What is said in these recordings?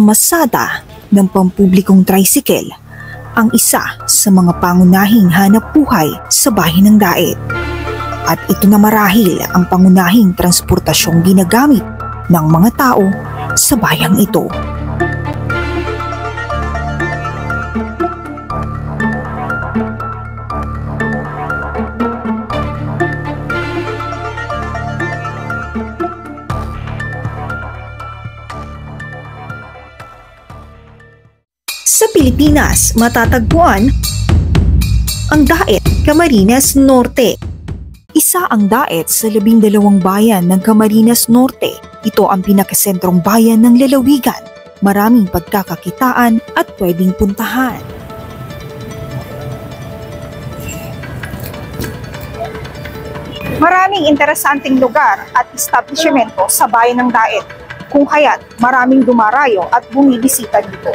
pamamasada ng pampublikong tricycle ang isa sa mga pangunahing hanap buhay sa bayan ng Daet. At ito na marahil ang pangunahing transportasyong ginagamit ng mga tao sa bayang ito. Sa Pilipinas, matatagpuan ang Daet, Camarines Norte. Isa ang Daet sa 12 bayan ng Camarines Norte. Ito ang pinakasentrong bayan ng lalawigan. Maraming pagkakakitaan at pwedeng puntahan. Maraming interesanteng lugar at establishmento sa bayan ng Daet, kung kaya't maraming dumarayo at bumibisita dito.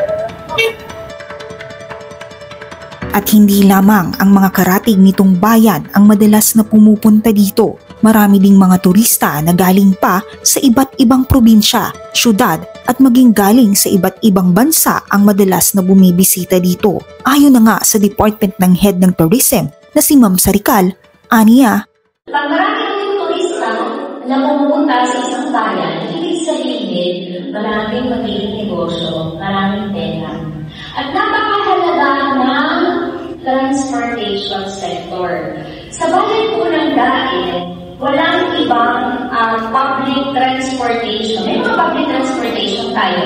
At hindi lamang ang mga karatig nitong bayan ang madalas na pumupunta dito. Marami ding mga turista na galing pa sa iba't ibang probinsya, syudad at maging galing sa iba't ibang bansa ang madalas na bumibisita dito. Ayon na nga sa Department ng Head ng Tourism na si Ma'am Sarical, aniya, pag maraming turista na pumunta sa isang bayan, ibig sabihin maraming magiging negosyo, maraming pera. At napakahalaga ng transportation sector. Sa bayan po ng Daet, walang ibang public transportation. May mga public transportation tayo.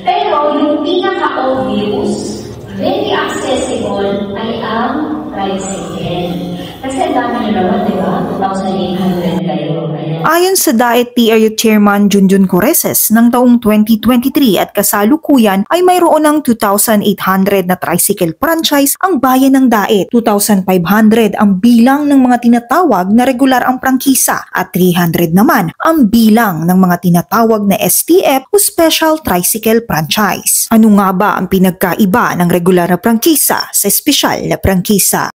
Pero yung pinaka-obvious, very accessible ay ang tricycle. Kasi ang dami nyo naman, di ba? 2,800 kayo. Ayon sa Daet TRU Chairman Junjun Coreses, ng taong 2023 at kasalukuyan ay mayroon ng 2,800 na tricycle franchise ang bayan ng Daet. 2,500 ang bilang ng mga tinatawag na regular ang prangkisa at 300 naman ang bilang ng mga tinatawag na STF o Special Tricycle Franchise. Ano nga ba ang pinagkaiba ng regular na prangkisa sa espesyal na prangkisa?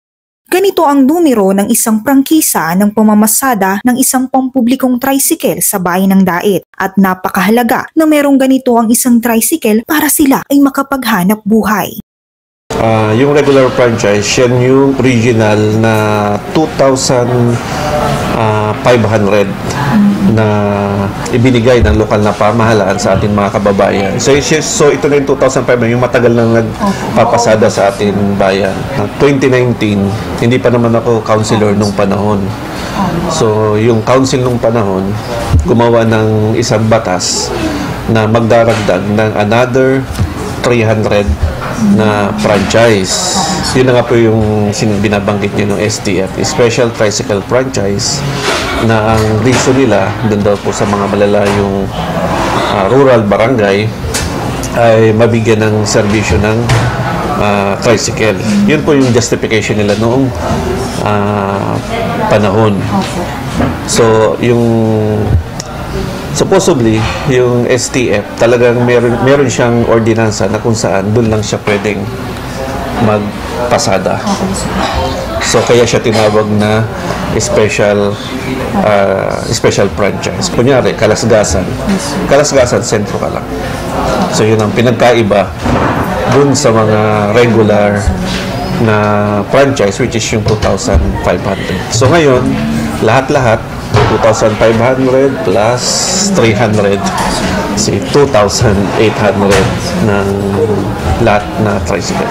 Ganito ang numero ng isang prangkisa ng pamamasada ng isang pampublikong tricycle sa bayan ng Daet at napakahalaga na merong ganito ang isang tricycle para sila ay makapaghanap buhay. Yung regular franchise, yan yung original na 2,500 na ibinigay ng lokal na pamahalaan sa ating mga kababayan. So ito na yung 2,500, yung matagal nang nagpapasada sa ating bayan. 2019, hindi pa naman ako councilor nung panahon. So yung council nung panahon, gumawa ng isang batas na magdaragdag ng another 300 na franchise. Yun na nga po yung binabanggit nyo ng STF, Special Tricycle Franchise, na ang reason nila, dun daw po sa mga malalayong rural barangay, ay mabigyan ng serbisyo ng tricycle. Yun po yung justification nila noong panahon. So, supposedly, yung STF, talagang meron siyang ordinansa na kung saan doon lang siya pwedeng magpasada. So, kaya siya tinawag na special franchise. Kunyari, Kalasgasan, sentro ka lang. So, yun ang pinagkaiba dun sa mga regular na franchise, which is yung 2,500. So, ngayon, lahat-lahat, 2,500 plus 300, si 2,800 ng lahat na tricycle.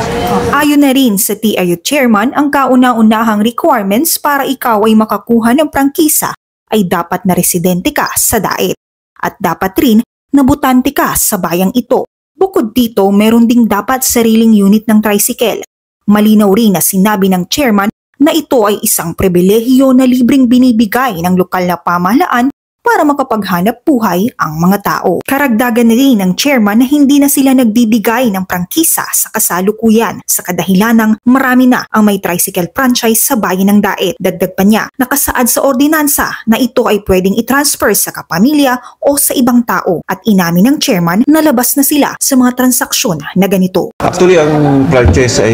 Ayon na rin sa TRU Chairman, ang kauna-unahang requirements para ikaw ay makakuha ng prangkisa ay dapat na residente ka sa Daet at dapat rin na butante ka sa bayang ito. Bukod dito, meron ding dapat sariling unit ng tricycle. Malinaw rin na sinabi ng Chairman na ito ay isang pribilehiyo na libreng binibigay ng lokal na pamahalaan para makapaghanap buhay ang mga tao. Karagdagan na rin ng chairman na hindi na sila nagbibigay ng prangkisa sa kasalukuyan sa kadahilanang marami na ang may tricycle franchise sa bayan ng Daet. Dagdag pa niya, nakasaad sa ordinansa na ito ay pwedeng i-transfer sa kapamilya o sa ibang tao at inamin ng chairman na labas na sila sa mga transaksyon na ganito. Actually, ang franchise ay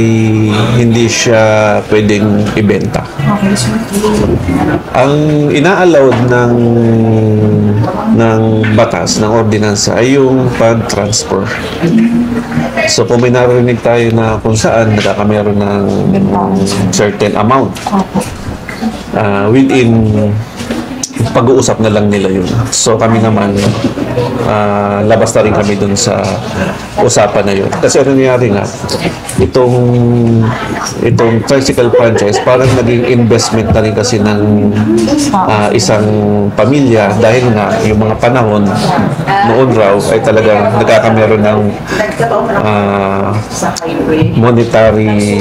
hindi siya pwedeng ibenta. Ang ina-allowed ng ng batas, ng ordinansa ay yung pag-transfer. So kung may narinig tayo na kung saan nagkakameron ng certain amount, within pag-uusap na lang nila yun. So kami naman, labas na rin kami dun sa usapan na yun. Kasi ano nangyari nga, itong tricycle franchise, parang naging investment na rin kasi ng isang pamilya dahil nga yung mga panahon noon raw ay talagang nagkakameron ng monetary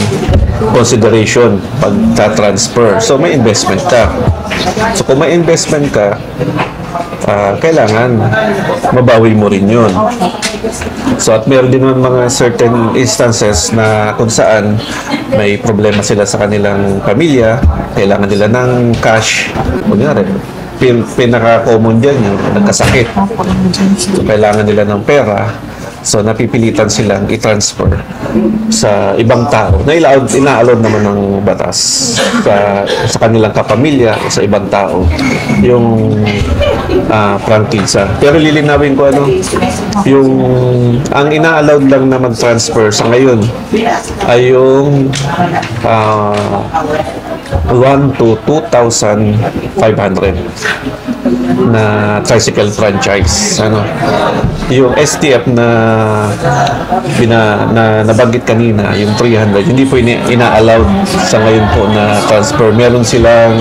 consideration pagka-transfer. So may investment ka. So kung may investment ka, kailangan mabawi mo rin yun. So at meron din naman mga certain instances na kung saan may problema sila sa kanilang pamilya, kailangan nila ng cash. Kunyari, pinaka-common dyan yung nagkasakit. So kailangan nila ng pera. So napipilitan silang i-transfer sa ibang tao na ina-allowed naman ng batas sa kanilang kapamilya o sa ibang tao yung prangkisa. Pero lilinawin ko yung ang ina-allowed lang na mag-transfer sa ngayon ay yung 1 to 2,500 na tricycle franchise. Yung STF na nabanggit kanina, yung 300, hindi po ina-allowed sa ngayon po na transfer. Meron silang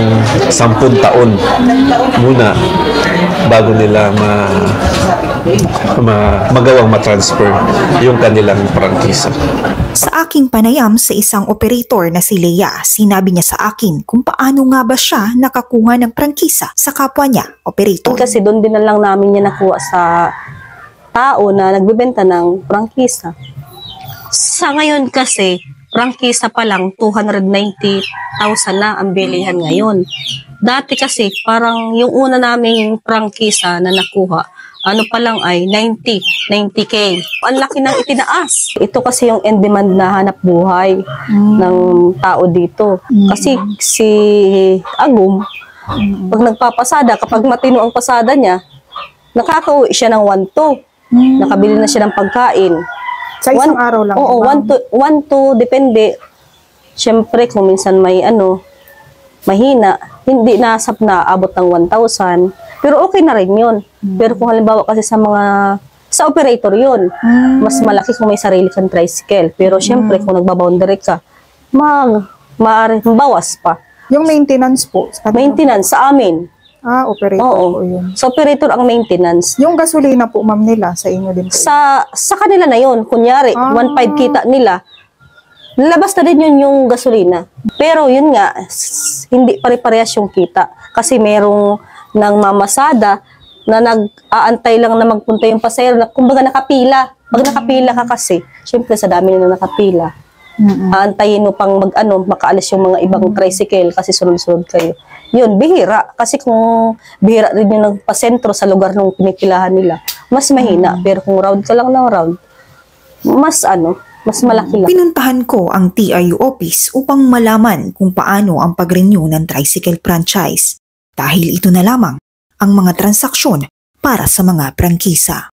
10 taon muna bago nila magawang matransfer yung kanilang prangkisa. Sa aking panayam sa isang operator na si Lea, sinabi niya sa akin kung paano nga ba siya nakakuha ng prangkisa sa kapwa niya, operator. Kasi doon din na lang namin niya nakuha sa tao na nagbebenta ng prangkisa. Sa ngayon kasi, prangkisa pa lang 290,000 na ang bilihan ngayon. Dati kasi parang yung una naming prangkisa na nakuha, pa lang ay 90K. Ang laki ng itinaas. Ito kasi yung in-demand na hanap buhay ng tao dito. Kasi si Agum, pag nagpapasada, kapag matino ang pasada niya, nakakauwi siya ng 1-2. Nakabili na siya ng pagkain. Sa isang araw lang? Oo, 1-2, depende. Siyempre, kung minsan may mahina, hindi nasap na abot ng 1,000. Pero okay na rin yun. Pero kung halimbawa kasi sa operator yun, mas malaki kung may sarili kang tricycle. Pero siyempre, kung nagbaboundary ka, bawas pa. Yung maintenance po? Maintenance sa amin. Operator po yun. So, operator ang maintenance. Yung gasolina po, ma'am, nila, sa inyo din po? Sa kanila na yun. Kunyari, 1.5 kita nila, lalabas na din yun yung gasolina. Pero yun nga, hindi pare-parehas yung kita. Kasi merong ng mamasada na nag-aantay lang na magpunta yung pasahero na kumbaga nakapila. Pag nakapila ka kasi, syempre sa dami na nakapila. Aantayin mo pang makaalis yung mga ibang tricycle kasi sunod-sunod kayo. Yun, bihira. Kasi kung bihira rin yung nagpasentro sa lugar ng pinipilahan nila, mas mahina. Pero kung round ka lang ng round, mas malaki lang. Pinuntahan ko ang TRU office upang malaman kung paano ang pag-renew ng tricycle franchise. Dahil ito na lamang ang mga transaksyon para sa mga prangkisa.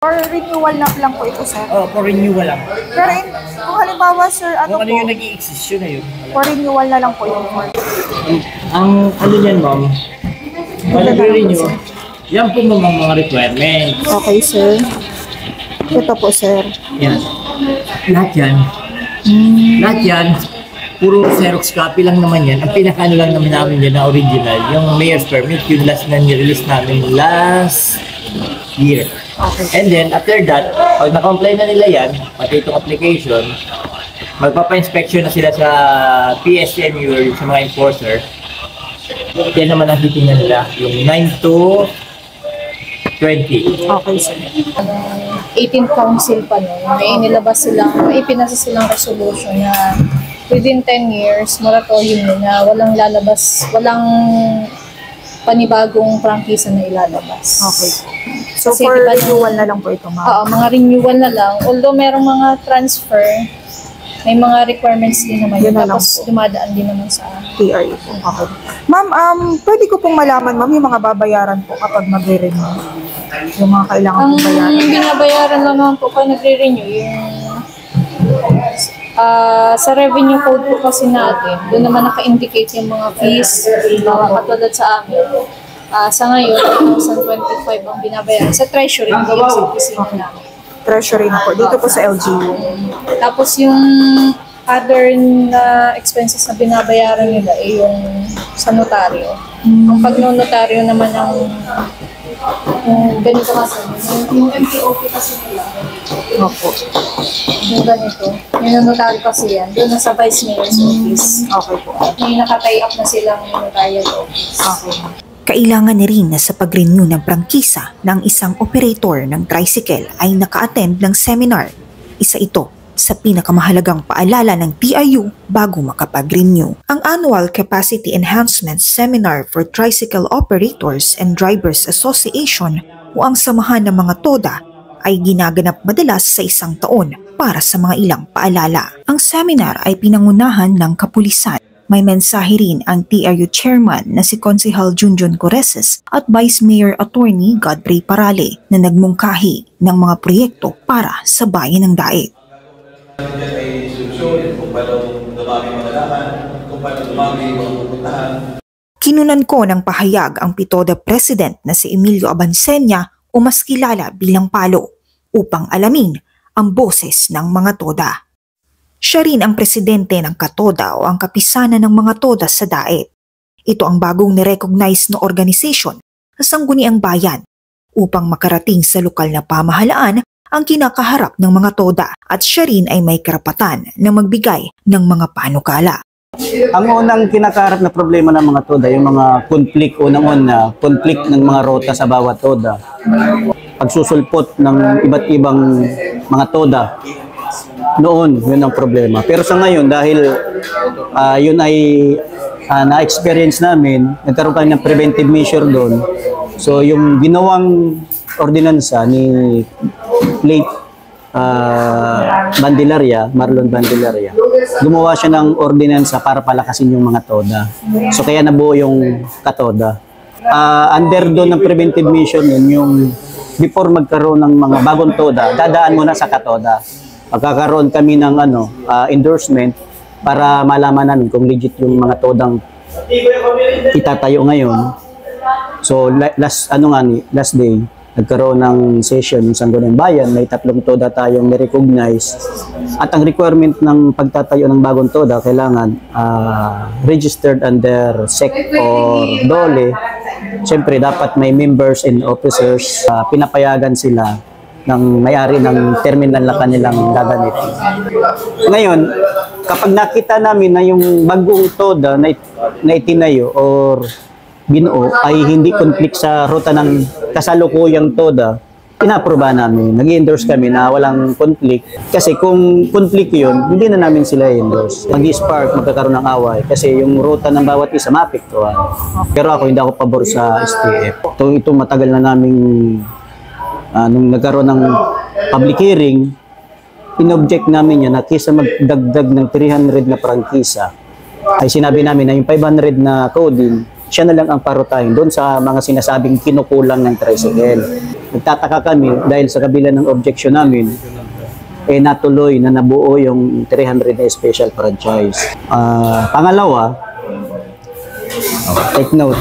For renewal lang po ito, sir? For renewal lang. Pero kung halimbawa, sir, Kung ano yung nag-i-exist, yun na yun. For renewal na lang po yun. Ang niyan, ma'am, pag renew yan po mga requirements. Okay, sir. Ito po, sir. Yan. Lahat yan, puro Xerox copy lang naman yan. Ang pinaka lang naman namin yan na original, yung mayor's permit, yung last na nirelease namin last year. Okay. And then, after that, pag na-comply na nila yan, pati itong application, magpapa-inspection na sila sa PSMU or sa mga enforcer. Yan naman ang titingnan nila, yung 9 to 20. Okay, sir. 18th Council pa nun, may ipinasa silang resolution na within 10 years, moratorium na walang walang panibagong prangkisa na ilalabas. Okay. So, So, for renewal na lang po ito, ma'am? Oo, mga renewal na lang. Although merong mga transfer, may mga requirements din naman Yun yun. na lang Tapos dumadaan din naman sa TRU. Okay. Ma'am, pwede ko pong malaman, ma'am, yung mga babayaran po kapag magre-renew? Yung mga kailangan ang pong bayaran? binabayaran lang naman po pag nagre-renew yung sa revenue code po kasi natin, doon naman naka-indicate yung mga fees, katulad sa amin. Sa ngayon, 2025 ang binabayaran sa treasury, hindi yung sa opisina namin. Treasury na po. Dito po sa LGU. Tapos yung other na expenses na binabayaran nila ay yung sa notaryo. Ang pag-notaryo naman ang ganito kasi. Yung MPOP kasi nila. Opo. Yung ganito. Yung notaryo kasi yan. Doon na sa Vice Mayor's Office. Okay po. May naka-tie up na silang notarial office. Okay. Kailangan na rin na sa pag-renew ng prangkisa ng isang operator ng tricycle ay naka-attend ng seminar. Isa ito sa pinakamahalagang paalala ng TIU bago makapag-renew. Ang Annual Capacity Enhancement Seminar for Tricycle Operators and Drivers Association o ang samahan ng mga TODA ay ginaganap madalas sa isang taon para sa mga ilang paalala. Ang seminar ay pinangunahan ng kapulisan. May mensahe rin ang TRU Chairman na si Konsehal Junjun Coreses at Vice Mayor Attorney Godfrey Parale na nagmungkahi ng mga proyekto para sa bayan ng Daet. Ay solusyon kung paano dumami mga kung paano dumami mga pupuntahan. Kinunan ko ng pahayag ang PITODA President na si Emilio Abansenia o mas kilala bilang Palo upang alamin ang boses ng mga TODA. Siya rin ang presidente ng Katoda o ang kapisanan ng mga TODA sa Daet. Ito ang bagong nirecognize na organisasyon sa Sangguniang Bayan upang makarating sa lokal na pamahalaan ang kinakaharap ng mga TODA at siya rin ay may karapatan na magbigay ng mga panukala. Ang unang kinakaharap na problema ng mga TODA, yung mga conflict, unang-una, conflict ng mga rota sa bawat TODA. Pagsusulpot ng iba't ibang mga TODA, noon, yun ang problema. Pero sa ngayon, dahil yun ay na-experience namin, nagkaroon kami ng preventive measure doon. So yung ginawang ordinansa ni late Marlon Bandilaria, gumawa siya ng ordinansa para palakasin yung mga TODA. So kaya nabuo yung katoda. Under doon ng preventive measure yun, yung before magkaroon ng mga bagong TODA, dadaan muna sa katoda. Magkakaroon kami ng endorsement para malaman namin kung legit yung mga todang itatayo ngayon. So last day, nagkaroon ng session sa Sangguniang Bayan, may 3 TODA tayong ni-recognize. At ang requirement ng pagtatayo ng bagong TODA, kailangan registered under SEC or DOLE. Siyempre, dapat may members and officers, pinapayagan sila ng may-ari ng terminal na kanilang gagamitin. Ngayon, kapag nakita namin na yung bagong TODA na itinayo or binuo ay hindi conflict sa ruta ng kasalukuyang TODA, inaproba namin. Nag-endorse kami na walang conflict. Kasi kung conflict yun, hindi na namin sila i-endorse. Mag-spark, magkakaroon ng away. Kasi yung ruta ng bawat isa maapektuhan. Pero ako, hindi ako pabor sa STF. Ito matagal na naming nung nagkaroon ng public hearing, in-object namin yan na kaysa magdagdag ng 300 na prangkisa, ay sinabi namin na yung 500 na coding, siya na lang ang parutahin doon sa mga sinasabing kinukulang ng tricycle. Nagtataka kami dahil sa kabila ng objection namin, natuloy na nabuo yung 300 na special franchise. Pangalawa, take note.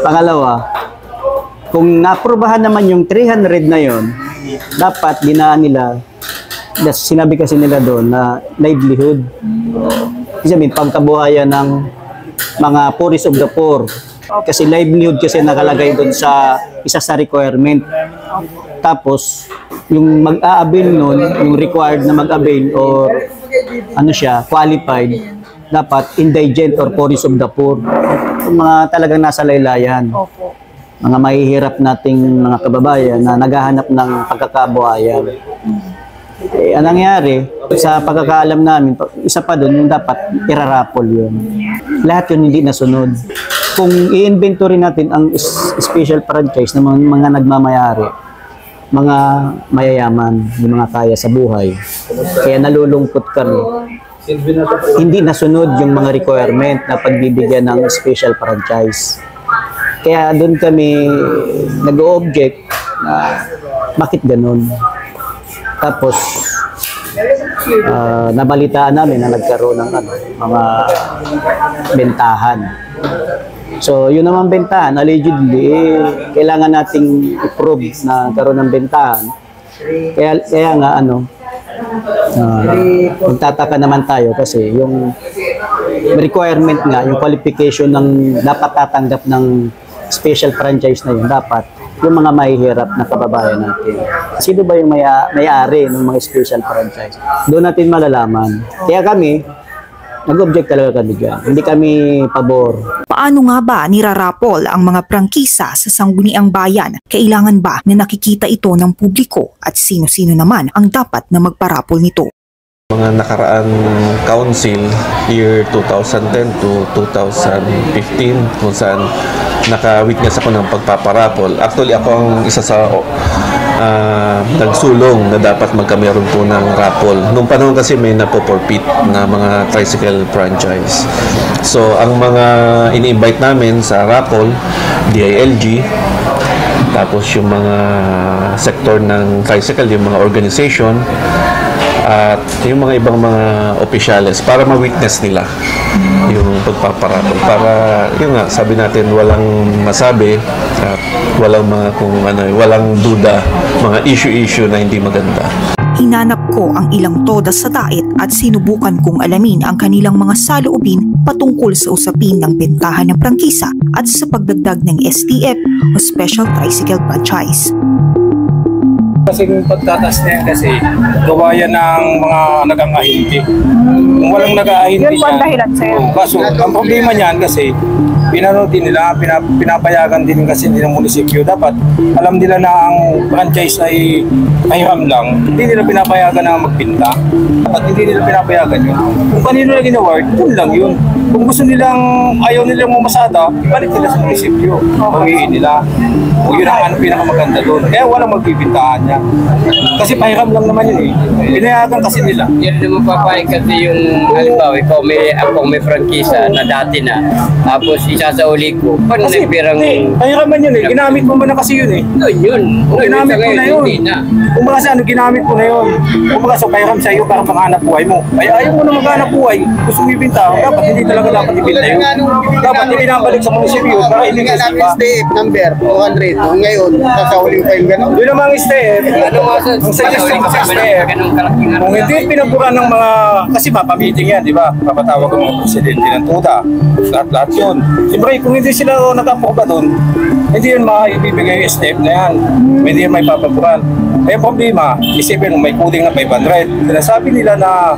Pangalawa, kung naaprubahan naman yung 300 na yon, dapat dinaan nila, sinabi kasi nila doon na livelihood. Sabihin, pagkabuhayan ng mga poorest of the poor. Kasi livelihood kasi nakalagay doon sa isa sa requirement. Tapos, yung mag-a-avail nun, yung required na mag-avail or qualified, dapat indigent or poorest of the poor. Yung mga talagang nasa laylayan. Mga mahihirap nating mga kababayan na naghahanap ng pagkakabuhayan. Ang nangyari, sa pagkakaalam namin, isa pa doon yung dapat irarapol yun. Lahat yun hindi nasunod. Kung i-inventory natin ang special franchise ng mga nagmamayari, mga mayayaman, yung mga kaya sa buhay. Kaya nalulungkot kami. Hindi nasunod yung mga requirement na pagbibigyan ng special franchise. Kaya doon kami nag-o-object na bakit ganun. Tapos, nabalitaan namin na nagkaroon ng mga bentahan. So, yun naman bentahan, allegedly, kailangan nating i-prove na karoon ng bentahan. Kaya nga, magtataka naman tayo kasi yung requirement nga, yung qualification ng dapat tatanggap ng special franchise na yun, dapat yung mga mahihirap na kababayan natin. Sino ba yung may-ari ng mga special franchise? Doon natin malalaman. Kaya kami, nag-object talaga kami dyan. Hindi kami pabor. Paano nga ba nirarapol ang mga prangkisa sa Sangguniang Bayan? Kailangan ba na nakikita ito ng publiko at sino-sino naman ang dapat na magparapol nito? Mga nakaraang council, year 2010 to 2015, kung saan naka-witness ako ng pagpaparapol. Actually, ako ang isa sa nagsulong na dapat magkameron po ng raffle. Noong panahon kasi may napoporpit na mga tricycle franchise. So, ang mga ini-invite namin sa raffle, DILG, tapos yung mga sektor ng tricycle, yung mga organization, at yung mga ibang mga opisyales para ma-witness nila yung pagpaparapol. Para, yun nga, sabi natin, walang masabi at walang mga walang duda, mga issue na hindi maganda. Hinanap ko ang ilang toda sa DAET at sinubukan kong alamin ang kanilang mga saloobin patungkol sa usapin ng bentahan ng prangkisa at sa pagdagdag ng STF o Special Tricycle Franchise. Kasi yung pagtatas na yan kasi gawa yan ng mga nag-aahindi. Kung walang nag-aahindi yan, kaso ang problema niyan kasi pinapayagan din kasi ng munisipyo. Dapat alam nila na ang franchise ay hiram lang. Hindi nila pinapayagan na magpinta. Dapat hindi nila pinapayagan yun. Kung kanino na gina-award, yun lang yun. Kung gusto nilang, ayaw nilang mamasada, ibalik nila sa munisipyo. Pawiin nila. O yun ang pinakamaganda doon. Kaya walang magbibintahan niya. Kasi pahiram lang naman yun eh. Pinayagan kasi nila. Yan naman papayag kasi yung, halimbawa, ako may prangkisa na dati na. Tapos isasauli ko. Paano kasi, nagpirang... pahiraman yun eh. Ginamit mo ba na kasi yun eh. Yun. Ginamit mo na yun. Kung baka sa ginamit mo na yun. Kung baka sa pahiram sa iyo para makahanap buhay mo. Ay, ayaw mo na maghanap buhay. Gusto mo ibinta. Dapat hindi talaga dapat ibinta yun. Dapat hindi nabalik sa munisipyo para hindi kasi pa. STF number 200. Ngayon, sasauli pa yung gano'n. Yun namang STF. Ang suggestion ko sa STF. Kung hindi pinaburan ng mga, kasi mapamiting yan, di ba? Papatawag ang mga presidente ng TUDA. Lahat yun. Siyempre, kung hindi sila nakaproba doon, hindi yun maibibigay yung STF na yan. Hindi yun may papaburan. Eh, problema, isipin mo, may coding na 500. Sinasabi nila na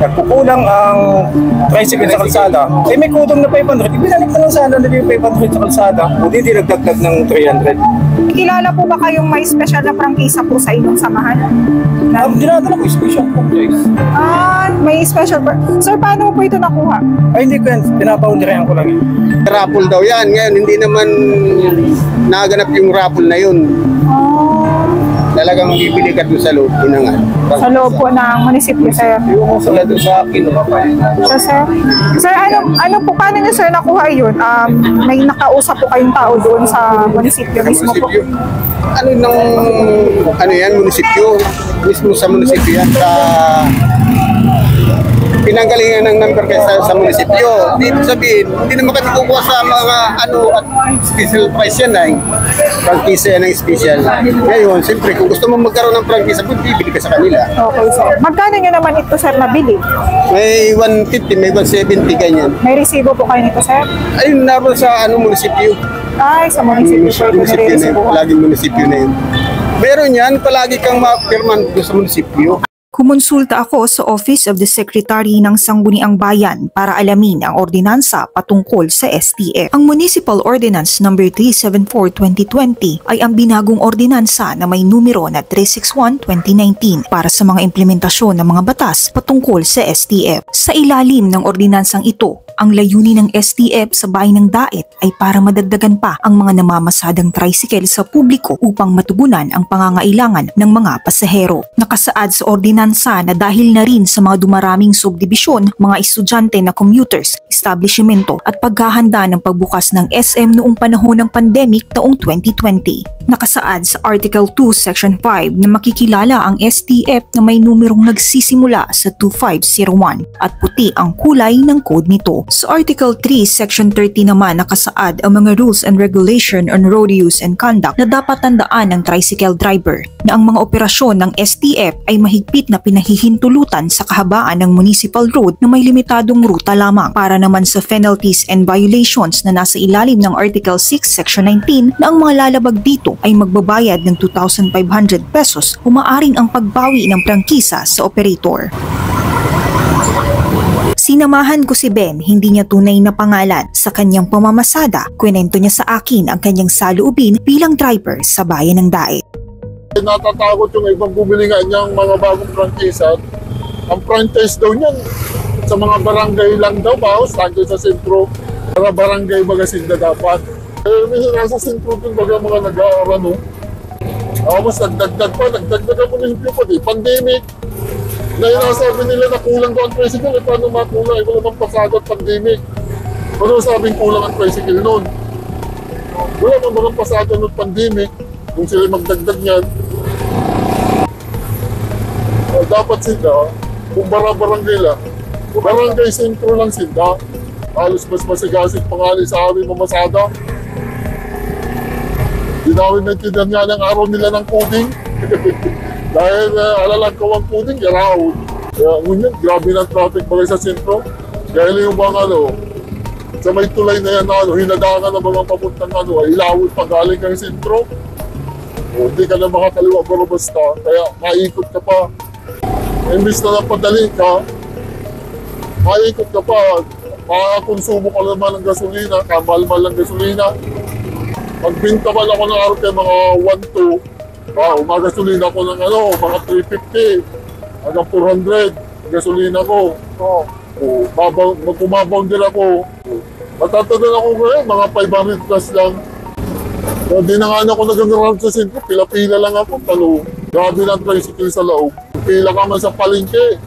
nagkukulang ang tricycle sa kalsada. Eh, may coding na 500. Ibinalik na lang sana na yung 500 sa kalsada. O hindi nagdagdag ng 300. Kilala po ba kayong may special na prangkisa po sa inyong samahan? Dinadala ko yung special franchise. May special. Sir, paano po ito nakuha? Ay, hindi ko yan. Pinapaundirayan ko lang yun. Raffle daw yan. Ngayon, hindi naman naganap yung raffle na yun. Talagang bibili ka doon sa loob. Sa loob po ng munisipyo, sir? Yung sala doon sa akin. So, sir? Sir, paano niyo, sir, nakuha yun? May nakausap po kayong tao doon sa munisipyo mismo po? Munisipyo. Mismo sa munisipyo yan. Pinanggalingan ng number kayo sa munisipyo. Dito sabihin, hindi naman kasi kukuha sa mga special price yan ay prangkisa yan ang special. Ngayon, siyempre, kung gusto mo magkaroon ng prangkisa, bibili ka sa kanila. Okay, sir. Magkano nyo naman ito, sir, nabili? May 150, may 170, ganyan. May resibo po kayo nito, sir? Ayun, naroon sa munisipyo. Ay, sa munisipyo po ito nire-resibo. Palaging munisipyo na yun. Meron yan, palagi kang ma-firman sa munisipyo. Kumonsulta ako sa Office of the Secretary ng Sangguniang Bayan para alamin ang ordinansa patungkol sa STF. Ang Municipal Ordinance No. 374/2020 ay ang binagong ordinansa na may numero na 361/2019 para sa mga implementasyon ng mga batas patungkol sa STF. Sa ilalim ng ordinansang ito, Ang layunin ng STF sa bayan ng Daet ay para madagdagan pa ang mga namamasadang tricycle sa publiko upang matugunan ang pangangailangan ng mga pasahero. Nakasaad sa ordinansa na dahil na rin sa mga dumaraming subdibisyon, mga estudyante na commuters, establishmento at paghahanda ng pagbukas ng SM noong panahon ng pandemic taong 2020. Nakasaad sa Article 2, Section 5 na makikilala ang STF na may numerong nagsisimula sa 2501 at puti ang kulay ng code nito. Sa Article 3, Section 30 naman nakasaad ang mga rules and regulation on road use and conduct na dapat tandaan ng tricycle driver na ang mga operasyon ng STF ay mahigpit na pinahihintulutan sa kahabaan ng municipal road na may limitadong ruta lamang. Para naman sa penalties and violations na nasa ilalim ng Article 6, Section 19 na ang mga lalabag dito ay magbabayad ng 2,500 pesos o maaring ang pagbawi ng prangkisa sa operator. Sinamahan ko si Ben, hindi niya tunay na pangalan, sa kanyang pamamasada. Kwento niya sa akin ang kanyang saloobin bilang driver sa bayan ng Daet. Natatakot yung ibang bumili nga niyang mga bagong prangkisa. Ang franchise daw niyan sa mga barangay lang daw ba, saan sa sentro, para barangay Bagasinda dapat. Minsan nasa sentro din baga mga nag-aaral, no? Tapos nagdagdag ang munisipyo pa, pandemic. Na inasabi nila na kulang daw ang tricycle, paano makulang? Ito naman pasado at pandemic. Ano sabing kulang ang tricycle noon? Wala naman pasado ng pandemic, kung sila magdagdag niyan. Dapat sila, kung barangay lang, barangay sentro lang sila. Halos mas masigasig pangalan sa aming mamasada. Di namin naintindihan nga ng araw nila ng coding. Dahil alalang ko ang coding, garaon. Kaya ngunyan, grabe ng traffic bagay sa sentro. Dahil yung mga sa may tulay na yan, hinadangan ng mga papuntang ilawid pa galing kang sentro. Hindi ka na makakaliwa pero basta. Kaya maikot ka pa. Imbis na napadali ka, maikot ka pa. Makakonsumo ka naman ng gasolina, kamal-mal ng gasolina. Magbinta man ako ng araw kay mga 1-2. Umagasolina ko ng mga 350 hanggang 400 gasolina ko. Magkumabound din ako. Matatagal ako ngayon, mga 500 plus lang. Hindi na nga ako nag-around sa sentro, pila-pila lang ako. Grabe ng tricycle sa loob. Pila ka man sa palengke.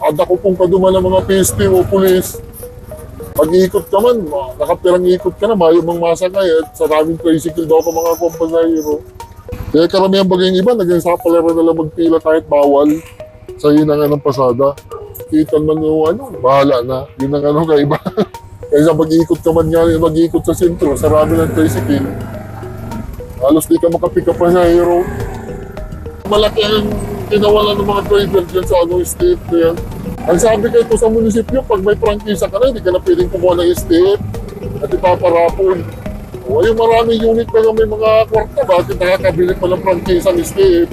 Ada ko pong kaduman ng mga PSP o pulis. Pag-iikot ka man, nakapirang ikot ka na, mayumang masakay at sa daming tricycle daw ka mga kompanyero. Kaya karamihan bagay yung iba, naging sa palaro na lang magpila kahit bawal sa hinangan ng pasada. Kitan man yung bahala na, yun ang kaiba. Kaya mag-iikot ka man nga, mag-iikot sa sentro, sarami ng tricycle. Halos di ka makapika pa sa hero. Malaki ang kinawalan ng mga driver dyan sa state na yan. Ang sabi kayo sa munisipyo, pag may prangkisa ka na, hindi ka na pwedeng kumuha ng STF at ipaparapon. O yung maraming unit pa may mga kwarta, bakit nakakabili pa ng prangkisa ng STF?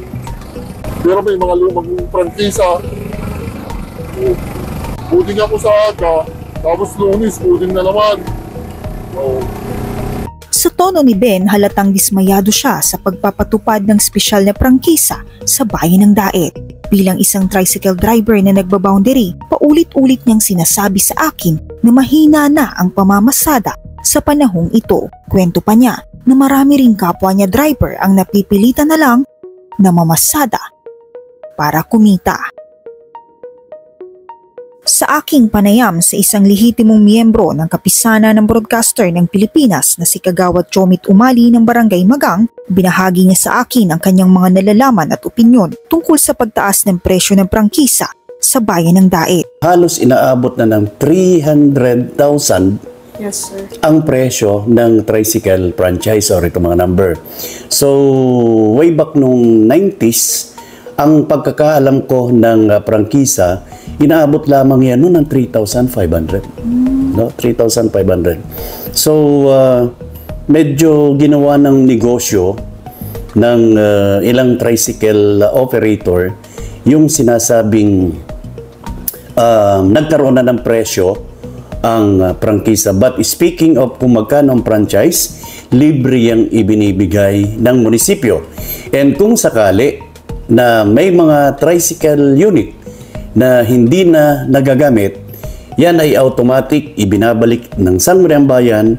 Pero may mga lumang prangkisa. Puding ako sa aga, tapos Lunes, puding na naman. Sa tono ni Ben, halatang dismayado siya sa pagpapatupad ng espesyal na prangkisa sa bayan ng Daet. Bilang isang tricycle driver na nagbaboundary, paulit-ulit niyang sinasabi sa akin na mahina na ang pamamasada sa panahong ito. Kwento pa niya na marami ring kapwa niya driver ang napipilitan na lang na mamasada para kumita. Sa aking panayam sa isang lehitimong miyembro ng kapisanan ng broadcaster ng Pilipinas na si Kagawad Chomit Umali ng Barangay Magang, binahagi niya sa akin ang kanyang mga nalalaman at opinyon tungkol sa pagtaas ng presyo ng prangkisa sa bayan ng Daet. Halos inaabot na ng 300,000 ang presyo ng tricycle franchise or ito mga number. So, way back nung 90s, ang pagkakaalam ko ng prangkisa, inaabot lamang yan noon ng 3,500. No? 3,500. So, medyo ginawa ng negosyo ng ilang tricycle operator yung sinasabing nagkaroon na ng presyo ang prangkisa. But speaking of kung magkano ang franchise, libre yung ibinibigay ng munisipyo. And kung sakali na may mga tricycle unit na hindi na nagagamit, yan ay automatic ibinabalik ng Sangguniang Bayan,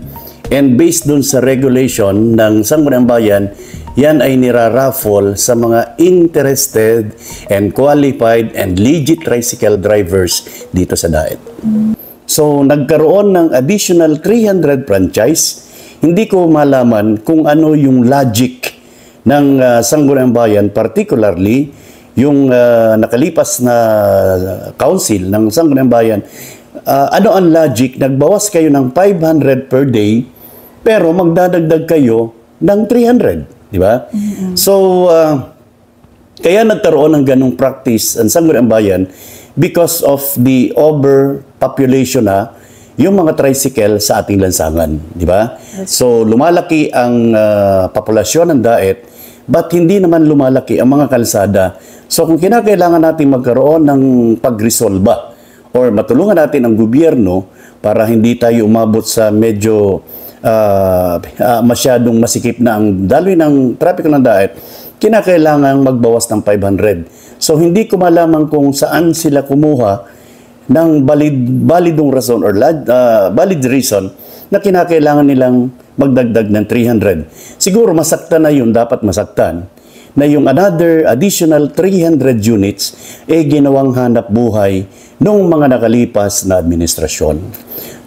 and based dun sa regulation ng Sangguniang Bayan, yan ay niraraffle sa mga interested and qualified and legit tricycle drivers dito sa Daet. So, nagkaroon ng additional 300 franchise. Hindi ko malaman kung ano yung logic ng Sangguniang Bayan, particularly yung nakalipas na council ng Sangguniang Bayan. Ano ang logic? Nagbawas kayo ng 500 per day, pero magdadagdag kayo ng 300. Di ba? So, kaya nagkaroon ng ganong practice ang Sangguniang Bayan because of the overpopulation na yung mga tricycle sa ating lansangan. Di ba? So, lumalaki ang populasyon ng Daet, but hindi naman lumalaki ang mga kalsada. So, kung kinakailangan natin magkaroon ng pagresolba or matulungan natin ang gobyerno para hindi tayo umabot sa medyo masyadong masikip na ang daloy ng trapiko ng Daet, kinakailangan magbawas ng 500. So, hindi ko malaman kung saan sila kumuha ng validong rason or valid reason na kinakailangan nilang magdagdag ng 300. Siguro masaktan na yun, dapat masaktan, na yung another additional 300 units ginawang hanap buhay ng mga nakalipas na administrasyon.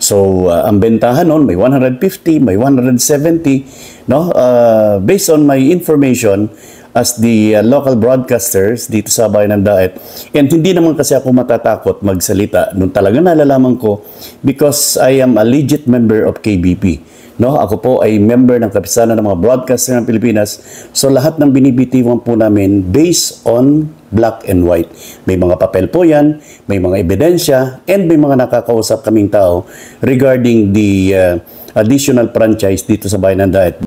So, ang bentahan nun, may 150, may 170, no? Based on my information as the local broadcasters dito sa bayan ng Daet, and hindi naman kasi ako matatakot magsalita nung talaga nalalaman ko because I am a legit member of KBP. No, ako po ay member ng kapisanan ng mga broadcaster ng Pilipinas. So lahat ng binibitiwan po namin based on black and white. May mga papel po yan, may mga ebidensya, and may mga nakakausap kaming tao regarding the additional franchise dito sa bayan ng Daet.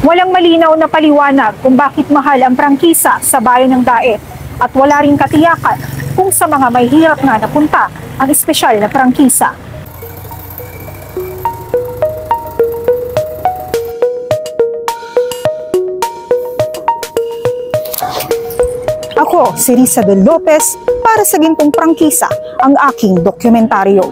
Walang malinaw na paliwanag kung bakit mahal ang prangkisa sa bayan ng Daet at wala ring katiyakan kung sa mga may hirap nga napunta ang espesyal na prangkisa. Ako, si Risa Del Lopez, para sa Gintong Prangkisa, ang aking dokumentaryo.